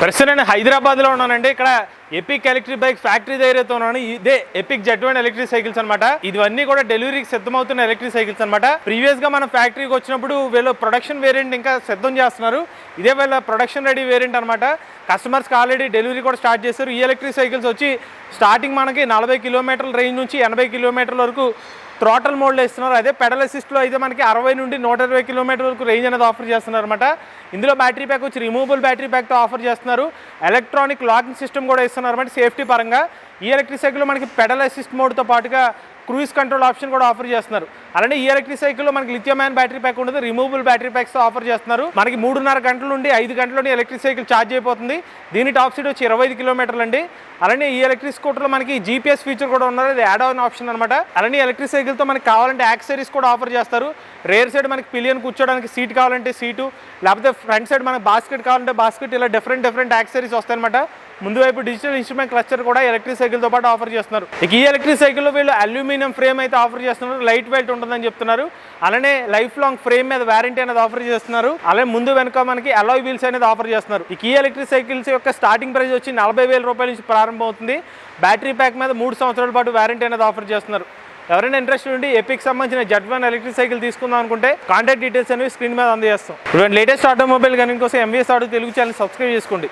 ప్రస్తుతం నేను హైదరాబాద్లో ఉన్నానండి. ఇక్కడ ఎపిక్ ఎలక్ట్రిక్ బైక్ ఫ్యాక్టరీ దగ్గరతో ఉన్నాను. ఇదే ఎపిక్ Z1 ఎలక్ట్రిక్ సైకిల్స్ అనమాట. ఇవన్నీ కూడా డెలివరీకి సిద్ధమవుతున్న ఎలక్ట్రిక్ సైకిల్స్ అనమాట. ప్రీవియస్ గా మనం ఫ్యాక్టరీకి వచ్చినప్పుడు వీళ్ళు ప్రొడక్షన్ వేరియంట్ ఇంకా సిద్ధం చేస్తున్నారు. ఇదే వీళ్ళ ప్రొడక్షన్ రెడీ వేరియంట్ అనమాట. కస్టమర్స్కి ఆల్రెడీ డెలివరీ కూడా స్టార్ట్ చేశారు. ఈ ఎలక్ట్రిక్ సైకిల్స్ వచ్చి స్టార్టింగ్ మనకి 40 కిలోమీటర్ల రేంజ్ నుంచి 80 కిలోమీటర్ల వరకు థ్రాటల్ మోడ్లో ఇస్తున్నారు. అదే పెడల్ అసిస్ట్లో అయితే మనకి 60 నుండి 120 కిలోమీటర్ వరకు రేంజ్ అనేది ఆఫర్ చేస్తున్నారు అనమాట. ఇందులో బ్యాటరీ ప్యాక్ వచ్చి రిమూవబుల్ బ్యాటరీ ప్యాక్తో ఆఫర్ చేస్తున్నారు. ఎలక్ట్రానిక్ లాకింగ్ సిస్టమ్ కూడా ఇస్తున్నారు అనమాట సేఫ్టీ పరంగా. ఈ ఎలక్ట్రిక్ సైకిల్లో మనకి పెడల్ అసిస్ట్ మోడ్తో పాటుగా క్రూయిజ్ కంట్రోల్ ఆప్షన్ కూడా ఆఫర్ చేస్తున్నారు. అలానే ఈ ఎలక్ట్రిక్ సైకిల్లో మనకి లిథియం అయాన్ బ్యాటరీ ప్యాక్ ఉండదు, రిమూవబుల్ బ్యాటరీ ప్యాక్స్ ఆఫర్ చేస్తున్నారు. మనకి 3.5 గంటల నుండి 5 గంటల్లోనే ఎలక్ట్రిక్ సైకిల్ ఛార్జ్ అయిపోతుంది. దీని టాప్ స్పీడ్ వచ్చి 25 కిలోమీటర్లు అండి. అలానే ఈ ఎలక్ట్రిక్ స్కూటర్లో మనకి GPS ఫీచర్ కూడా ఉన్నారు, అది యాడ్ ఆన్ ఆప్షన్ అనమాట. అలానే ఎలక్ట్రిక్ సైకిల్తో మనకి కావాలంటే యాక్సెసరీస్ కూడా ఆఫర్ చేస్తారు. రేర్ సైడ్ మనకి పిలియన్ కూర్చోడానికి సీట్ కావాలంటే సీటు, లేకపోతే ఫ్రంట్ సైడ్ మనకి బాస్కెట్ కావాలంటే బాస్కెట్, ఇలా డిఫరెంట్ యాక్సెసరీస్ వస్తాయన్నమాట. ముందు వైపు డిజిటల్ ఇన్స్ట్రుమెంట్ క్లస్టర్ కూడా ఎలక్ట్రిక్ సైకిల్తో పాటు ఆఫర్ చేస్తున్నారు. ఇక ఈ ఎలక్ట్రిక్ సైకిల్లో వీళ్ళు అల్యూమినియం ఫ్రేమ్ అయితే ఆఫర్ చేస్తున్నారు, లైట్ వెయిట్ ఉంటుందని చెప్తున్నారు. అలానే లైఫ్ లాంగ్ ఫ్రేమ్ మీద వారంటీ అనేది ఆఫర్ చేస్తున్నారు. అలానే ముందు వెనుక మనకి అలాయ్ వీల్స్ అనేది ఆఫర్ చేస్తున్నారు. ఇక ఈ ఎలక్ట్రిక్ సైకిల్స్ యొక్క స్టార్టింగ్ ప్రైస్ వచ్చి 40,000 రూపాయల నుంచి ప్రారంభం అవుతుంది. బ్యాటరీ ప్యాక్ మీద 3 సంవత్సరాల పాటు వారంటీ అనేది ఆఫర్ చేస్తున్నారు. ఎవరైనా ఇంట్రెస్ట్ ఉండి ఎపిక్ సంబంధించిన Z1 ఎలక్ట్రిక్ సైకిల్ తీసుకుందాం అనుకుంటే కాంటాక్ట్ డీటెయిల్స్ అనేవి స్క్రీన్ మీద అందజేస్తాం. ఇప్పుడు లేటెస్ట్ ఆటోమొబైల్ కానీ కోసం MVS auto Telugu channel subscribe చేసుకోండి.